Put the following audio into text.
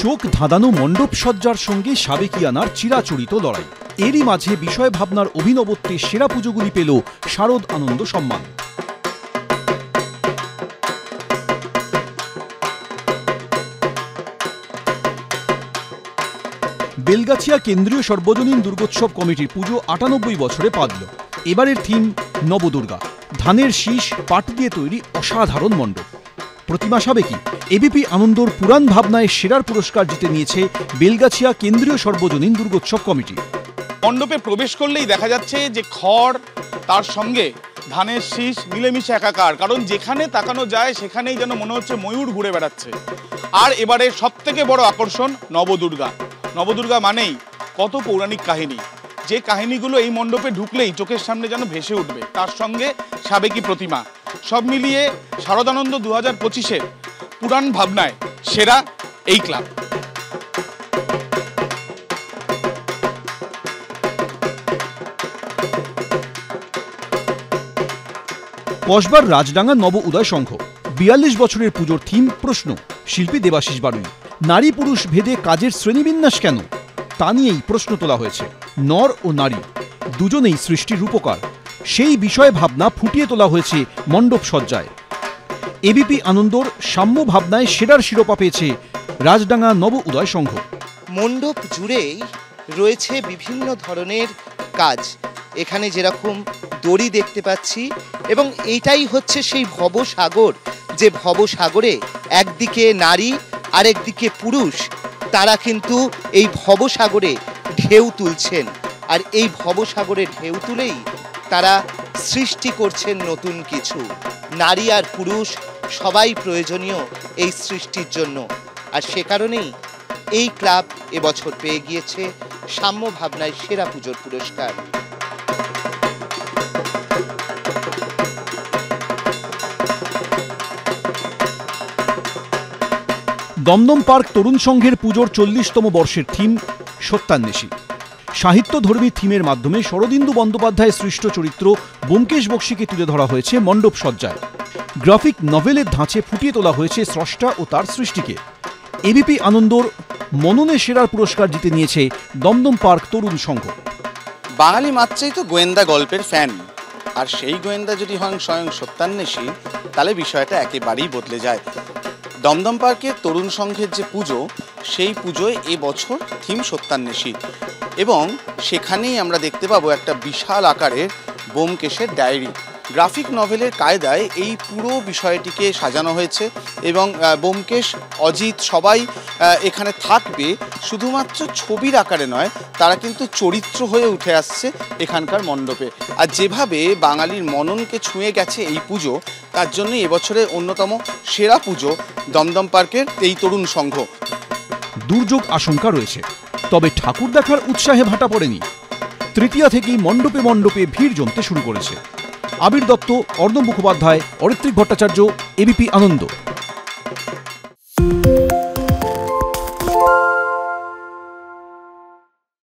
চোখ ধাঁধানো মণ্ডপ সজ্জার সঙ্গে সাবেকিয়ানার চিরাচরিত লড়াই। এরই মাঝে বিষয় ভাবনার অভিনবত্বে সেরা পুজোগুলি পেল শারদ আনন্দ সম্মান। বেলগাছিয়া কেন্দ্রীয় সর্বজনীন দুর্গোৎসব কমিটির পুজো ৯৮ বছরে পা দিল। এবারের থিম নবদুর্গা। ধানের শীষ পাট দিয়ে তৈরি অসাধারণ মণ্ডপ। প্রতিমা সাবেকি। এবিপি আনন্দর পুরাণ ভাবনায় সেরার পুরস্কার জিতে নিয়েছে বেলগাছিয়া কেন্দ্রীয় সর্বজনীন দুর্গোৎসব কমিটি। মণ্ডপে প্রবেশ করলেই দেখা যাচ্ছে যে খড় তার সঙ্গে ধানের শীষ মিলেমিশে একাকার, কারণ যেখানে তাকানো যায় সেখানেই যেন মনে হচ্ছে ময়ূর ঘুরে বেড়াচ্ছে। আর এবারে সবথেকে বড় আকর্ষণ নবদুর্গা। নবদুর্গা মানেই কত পৌরাণিক কাহিনী, যে কাহিনীগুলো এই মণ্ডপে ঢুকলেই চোখের সামনে যেন ভেসে উঠবে। তার সঙ্গে সাবেকি প্রতিমা, সব মিলিয়ে শারদানন্দ 2025-এর পুরাণ ভাবনায় সেরা এই ক্লাব। কসবার রাজডাঙ্গা নব উদয় সংঘ। ৪২ বছরের পুজোর থিম প্রশ্ন। শিল্পী দেবাশিস বারুই। নারী পুরুষ ভেদে কাজের শ্রেণীবিন্যাস কেন, তা নিয়েই প্রশ্ন তোলা হয়েছে। নর ও নারী দুজনেই সৃষ্টির রূপকার, সেই বিষয়ে ভাবনা ফুটিয়ে তোলা হয়েছে মণ্ডপ সজ্জায়। এবিপি আনন্দর সাম্য ভাবনায় সেরার শিরোপা পেয়েছে রাজডাঙ্গা নব উদয় সংঘ। মণ্ডপ জুড়েই রয়েছে বিভিন্ন ধরনের কাজ। এখানে যেরকম দড়ি দেখতে পাচ্ছি, এবং এইটাই হচ্ছে সেই ভবসাগর, যে ভবসাগরে একদিকে নারী আরেকদিকে পুরুষ, তারা কিন্তু এই ভবসাগরে ঢেউ তুলছেন। আর এই ভবসাগরে ঢেউ তুলেই তারা সৃষ্টি করছেন নতুন কিছু। নারী আর পুরুষ সবাই প্রয়োজনীয় এই সৃষ্টির জন্য। আর সে কারণেই এই ক্লাব এবছর পেয়ে গিয়েছে সাম্য ভাবনায় সেরা পুজোর পুরস্কার। দমদম পার্ক তরুণ সংঘের পুজোর ৪০তম বর্ষের থিম সত্যান্বেষী। সাহিত্যধর্মী থিমের মাধ্যমে শরদিন্দু বন্দ্যোপাধ্যায়ের সৃষ্ট চরিত্র ব্যোমকেশ বক্সীকে তুলে ধরা হয়েছে মণ্ডপ সজ্জায়। গ্রাফিক নভেলের ধাঁচে ফুটিয়ে তোলা হয়েছে স্রষ্টা ও তার সৃষ্টিকে। এবিপি আনন্দর মননে সেরার পুরস্কার জিতে নিয়েছে দমদম পার্ক তরুণ সংঘ। বাঙালি মাত্রেই তো গোয়েন্দা গল্পের ফ্যান, আর সেই গোয়েন্দা যদি হন স্বয়ং সত্যান্বেষী, তাহলে বিষয়টা একেবারেই বদলে যায়। দমদম পার্কের তরুণ সংঘের যে পুজো, সেই পুজোয় এবছর থিম সত্যান্বেষী, এবং সেখানেই আমরা দেখতে পাবো একটা বিশাল আকারের ব্যোমকেশের ডায়েরি। গ্রাফিক নভেলের কায়দায় এই পুরো বিষয়টিকে সাজানো হয়েছে, এবং ব্যোমকেশ, অজিত সবাই এখানে থাকবে। শুধুমাত্র ছবির আকারে নয়, তারা কিন্তু চরিত্র হয়ে উঠে আসছে এখানকার মণ্ডপে। আর যেভাবে বাঙালির মননকে ছুঁয়ে গেছে এই পুজো, তার জন্য এবছরের অন্যতম সেরা পুজো দমদম পার্কের এই তরুণ সংঘ। দুর্যোগ আশঙ্কা রয়েছে, তবে ঠাকুর দেখার উৎসাহে ভাটা পড়েনি। তৃতীয়া থেকেই মণ্ডপে মণ্ডপে ভিড় জমতে শুরু করেছে। আবির দত্ত, অর্ণব মুখোপাধ্যায়, অরিত্রিক ভট্টাচার্য, এবিপি আনন্দ।